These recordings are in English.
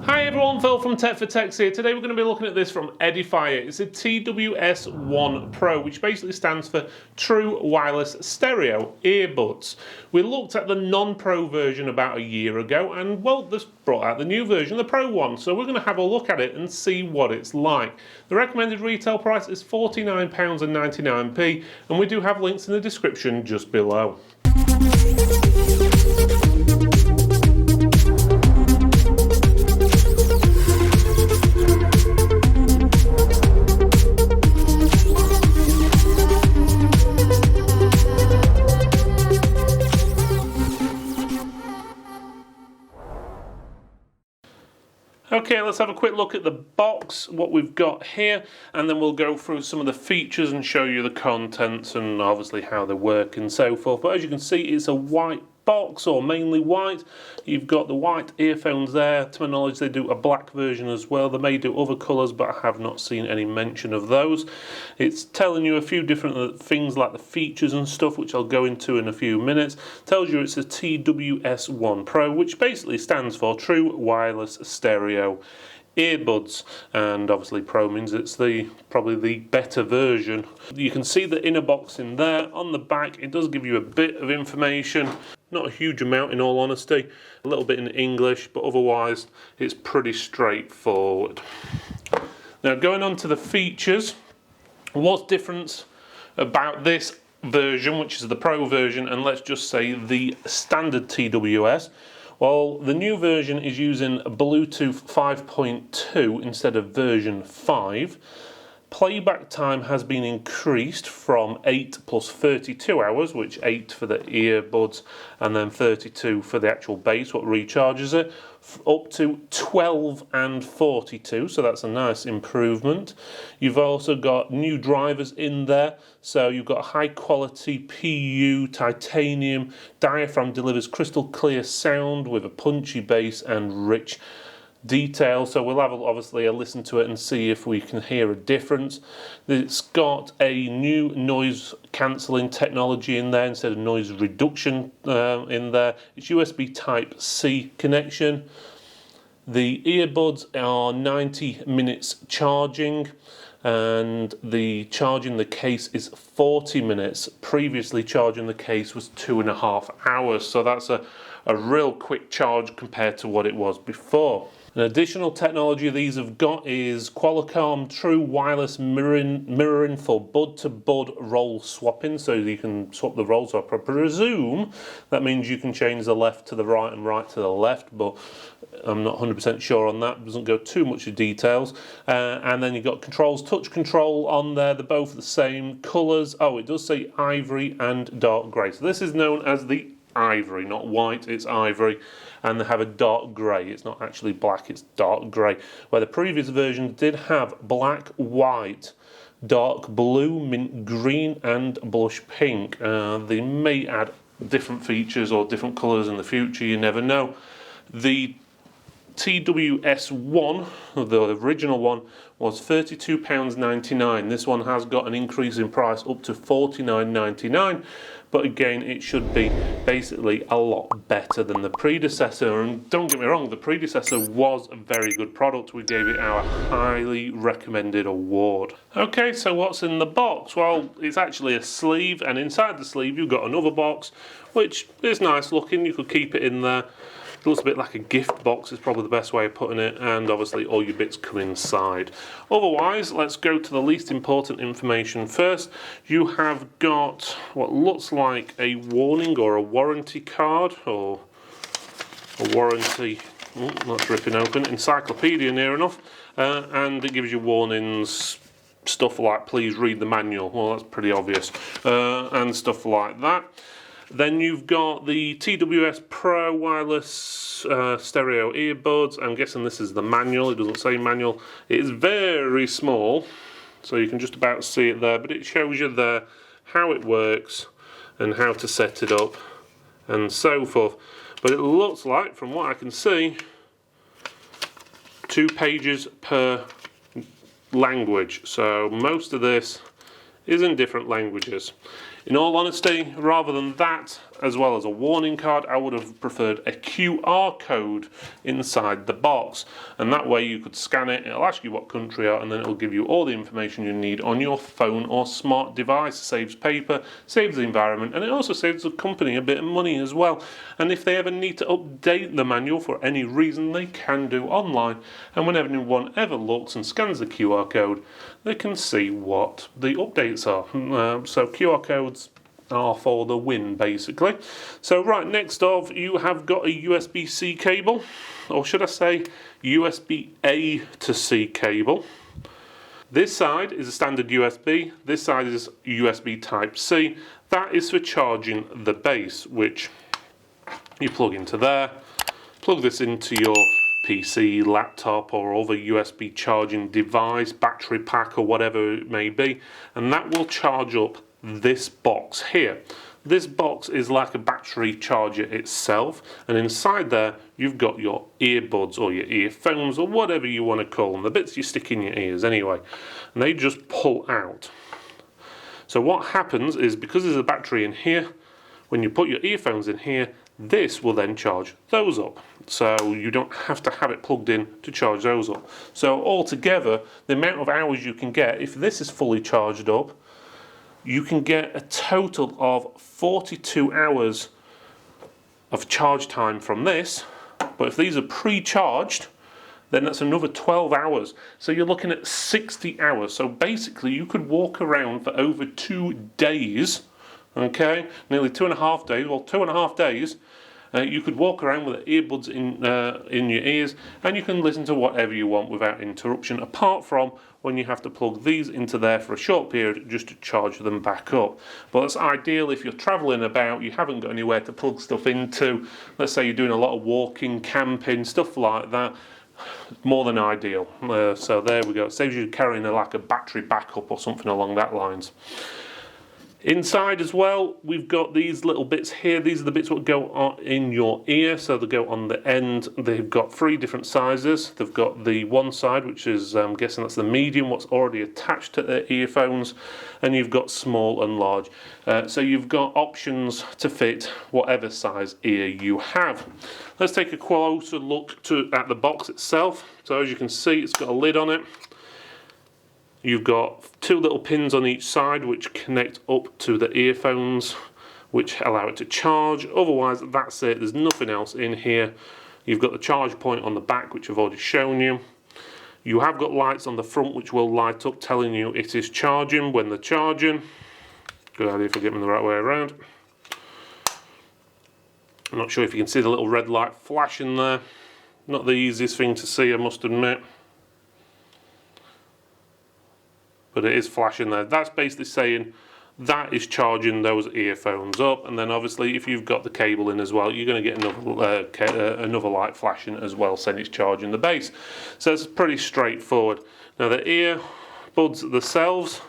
Hi everyone, Phil from Tech for Techs here. Today we're going to be looking at this from Edifier. It's a TWS1 Pro, which basically stands for True Wireless Stereo Earbuds. We looked at the non-Pro version about a year ago, and well, this brought out the new version, the Pro one. So we're going to have a look at it and see what it's like. The recommended retail price is £49.99p, and we do have links in the description just below. Okay, let's have a quick look at the box, what we've got here, and then we'll go through some of the features and show you the contents and obviously how they work and so forth. But as you can see, it's a white box, or mainly white. You've got the white earphones there. To my knowledge, they do a black version as well. They may do other colours, but I have not seen any mention of those. It's telling you a few different things like the features and stuff, which I'll go into in a few minutes. Tells you it's a TWS1 Pro, which basically stands for True Wireless Stereo Earbuds, and obviously Pro means it's probably the better version. You can see the inner box in there. On the back, it does give you a bit of information. Not a huge amount, in all honesty. A little bit in English, but otherwise it's pretty straightforward. Now, going on to the features, what's different about this version, which is the Pro version, and let's just say the standard TWS? Well, the new version is using Bluetooth 5.2 instead of version 5. Playback time has been increased from 8 plus 32 hours, which 8 for the earbuds and then 32 for the actual base, what recharges it, up to 12 and 42, so that's a nice improvement. You've also got new drivers in there, so you've got high quality PU titanium diaphragm, delivers crystal clear sound with a punchy bass and rich detail, so we'll have obviously a listen to it and see if we can hear a difference. It's got a new noise cancelling technology in there instead of noise reduction in there. It's USB Type-C connection. The earbuds are 90 minutes charging, and the charging the case is 40 minutes. Previously, charging the case was 2.5 hours, so that's a real quick charge compared to what it was before. An additional technology these have got is Qualcomm TrueWirelessTM Mirroring for bud-to-bud roll swapping, so you can swap the rolls. So I presume that means you can change the left to the right and right to the left, but I'm not 100% sure on that. It doesn't go too much into details. And then you've got controls, touch control on there. They're both the same colours. Oh, it does say ivory and dark grey. So this is known as the ivory, not white, it's ivory, and they have a dark grey. It's not actually black, it's dark grey, where the previous version did have black, white, dark blue, mint green and blush pink. They may add different features or different colours in the future, you never know. The TWS1, the original one, was £32.99. This one has got an increase in price up to £49.99, but again, it should be basically a lot better than the predecessor. And don't get me wrong, the predecessor was a very good product. We gave it our highly recommended award. Okay, so what's in the box? Well, it's actually a sleeve, and inside the sleeve you've got another box, which is nice looking. You could keep it in there. It looks a bit like a gift box is probably the best way of putting it, and obviously all your bits come inside. Otherwise, let's go to the least important information first. You have got what looks like a warning or a warranty card, or a warranty, not ripping open, encyclopedia near enough, and it gives you warnings, stuff like please read the manual. Well, that's pretty obvious, and stuff like that. Then you've got the TWS Pro wireless stereo earbuds. I'm guessing this is the manual. It doesn't say manual. It is very small, so you can just about see it there, but it shows you there how it works and how to set it up and so forth. But it looks like, from what I can see, 2 pages per language. So most of this is in different languages. In all honesty, rather than that, as well as a warning card. I would have preferred a QR code inside the box, and that way you could scan it, it'll ask you what country you are, and then it'll give you all the information you need on your phone or smart device. It saves paper, saves the environment, and it also saves the company a bit of money as well. And if they ever need to update the manual for any reason, they can do online, and whenever anyone ever looks and scans the QR code, they can see what the updates are. So QR codes are for the win, basically. So right next off, you have got a USB-C cable, or should I say USB-A to C cable. This side is a standard USB, this side is USB Type-C. That is for charging the base, which you plug into there, plug this into your PC, laptop, or other USB charging device, battery pack, or whatever it may be, and that will charge up this box here. This box is like a battery charger itself, and inside there you've got your earbuds or your earphones or whatever you want to call them, the bits you stick in your ears anyway, and they just pull out. So what happens is, because there's a battery in here, when you put your earphones in here, this will then charge those up. So you don't have to have it plugged in to charge those up. So altogether, the amount of hours you can get, if this is fully charged up, you can get a total of 42 hours of charge time from this. But if these are pre-charged, then that's another 12 hours. So you're looking at 60 hours. So basically you could walk around for over 2 days, okay, nearly 2.5 days, well 2.5 days, you could walk around with the earbuds in your ears, and you can listen to whatever you want without interruption, apart from when you have to plug these into there for a short period just to charge them back up. But it's ideal if you're travelling about, you haven't got anywhere to plug stuff into, let's say you're doing a lot of walking, camping, stuff like that, more than ideal. So there we go, it saves you carrying like a battery backup or something along that lines. Inside as well, we've got these little bits here. These are the bits that go on in your ear, so they go on the end. They've got 3 different sizes. They've got the one side, which is, I'm guessing that's the medium, what's already attached to the earphones, and you've got small and large. So you've got options to fit whatever size ear you have. Let's take a closer look at the box itself. So as you can see, it's got a lid on it. You've got 2 little pins on each side which connect up to the earphones, which allow it to charge. Otherwise, that's it. There's nothing else in here. You've got the charge point on the back, which I've already shown you. You have got lights on the front which will light up, telling you it is charging when they're charging. Good idea for getting them the right way around. I'm not sure if you can see the little red light flashing there. Not the easiest thing to see, I must admit. But it is flashing there. That's basically saying that is charging those earphones up, and then obviously if you've got the cable in as well, you're going to get another light flashing as well saying it's charging the base. So it's pretty straightforward. Now the earbuds themselves,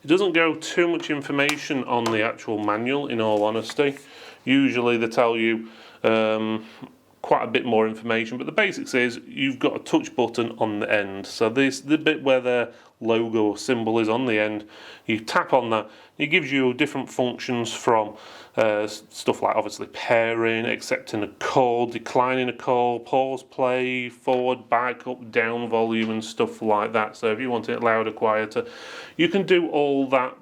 it doesn't go too much information on the actual manual, in all honesty. Usually they tell you quite a bit more information, but the basics is you've got a touch button on the end. So this, the bit where the logo or symbol is on the end, you tap on that, it gives you different functions from stuff like obviously pairing, accepting a call, declining a call, pause, play, forward, back, up, down volume and stuff like that. So if you want it louder, quieter, you can do all that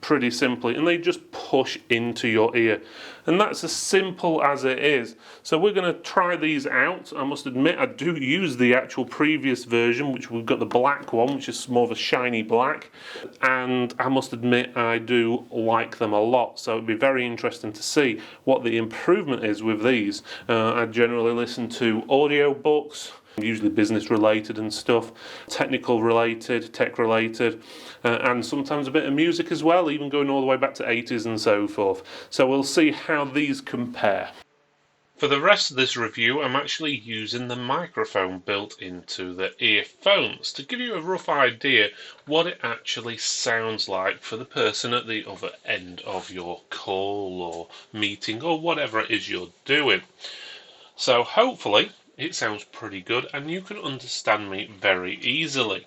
pretty simply, and they just push into your ear, and that's as simple as it is. So we're going to try these out. I must admit I do use the actual previous version, which we've got the black one, which is more of a shiny black, and I must admit I do like them a lot. So it'd be very interesting to see what the improvement is with these. I generally listen to audio books, usually business related and stuff, technical related, tech related, and sometimes a bit of music as well, even going all the way back to 80s and so forth. So we'll see how these compare. For the rest of this review, I'm actually using the microphone built into the earphones to give you a rough idea what it actually sounds like for the person at the other end of your call or meeting or whatever it is you're doing. So hopefully it sounds pretty good and you can understand me very easily.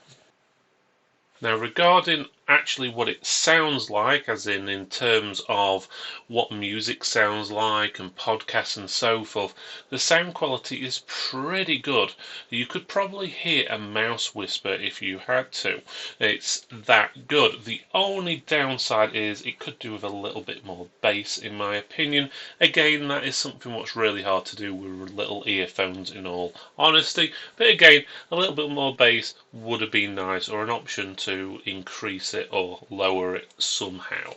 Now regarding actually what it sounds like, as in terms of what music sounds like and podcasts and so forth, the sound quality is pretty good. You could probably hear a mouse whisper if you had to. It's that good. The only downside is it could do with a little bit more bass, in my opinion. Again, that is something what's really hard to do with little earphones, in all honesty. But again, a little bit more bass would have been nice, or an option to increase it or lower it somehow.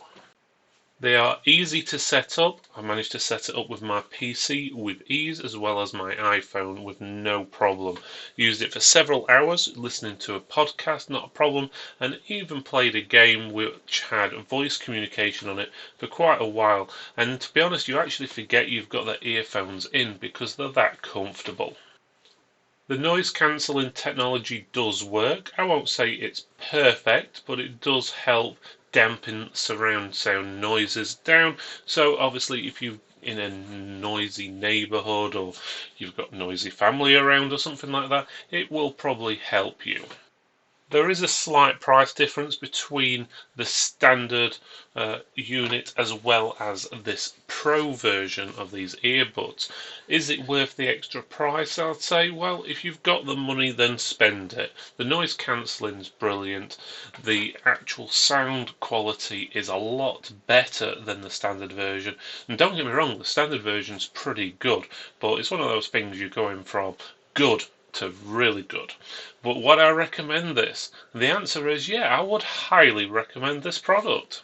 They are easy to set up. I managed to set it up with my PC with ease, as well as my iPhone with no problem. Used it for several hours listening to a podcast, not a problem, and even played a game which had voice communication on it for quite a while. And to be honest, you actually forget you've got the earphones in because they're that comfortable. The noise cancelling technology does work. I won't say it's perfect, but it does help dampen surround sound noises down. So obviously if you're in a noisy neighbourhood or you've got noisy family around or something like that, it will probably help you. There is a slight price difference between the standard unit as well as this Pro version of these earbuds. Is it worth the extra price? I'd say, well, if you've got the money, then spend it. The noise cancelling is brilliant. The actual sound quality is a lot better than the standard version. And don't get me wrong, the standard version's pretty good, but it's one of those things you're going from good to really good. But would I recommend this? The answer is yeah, I would highly recommend this product.